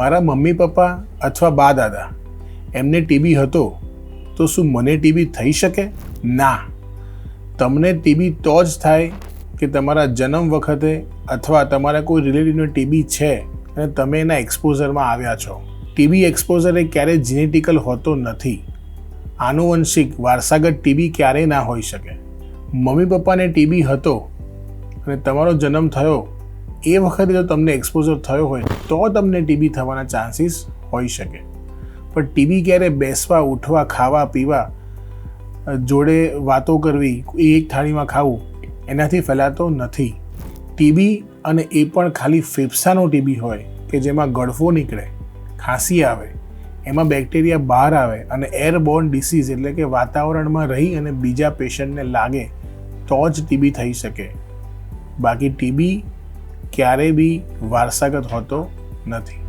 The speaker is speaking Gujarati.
મારા મમ્મી પપ્પા અથવા બા દાદા એમને ટીબી હતો તો શું મને ટીબી થઈ શકે? ના. તમને ટીબી તો જ થાય કે તમારા જન્મ વખતે અથવા તમારા કોઈ રિલેટિવને ટીબી છે અને તમે એના એક્સપોઝરમાં આવ્યા છો. ટીબી એક્સપોઝર એ ક્યારેય જેનેટિકલ હોતો નથી. આનુવંશિક વારસાગત ટીબી ક્યારેય ના હોઈ શકે. મમ્મી પપ્પાને ટીબી હતો અને તમારો જન્મ થયો એ વખતે જો તમને એક્સપોઝર થયો હોય તો તમને ટીબી થવાના ચાન્સીસ હોઈ શકે. પણ ટીબી ક્યારે બેસવા, ઉઠવા, ખાવા, પીવા, જોડે વાતો કરવી, એક થાળીમાં ખાવું એનાથી ફેલાતો નથી. ટીબી અને એ પણ ખાલી ફેફસાનો ટીબી હોય કે જેમાં ગળફો નીકળે, ખાંસી આવે, એમાં બેક્ટેરિયા બહાર આવે અને એરબોર્ન ડિસીઝ એટલે કે વાતાવરણમાં રહી અને બીજા પેશન્ટને લાગે તો જ ટીબી થઈ શકે. બાકી ટીબી ક્યારે બી વારસાગત હોતો નથી.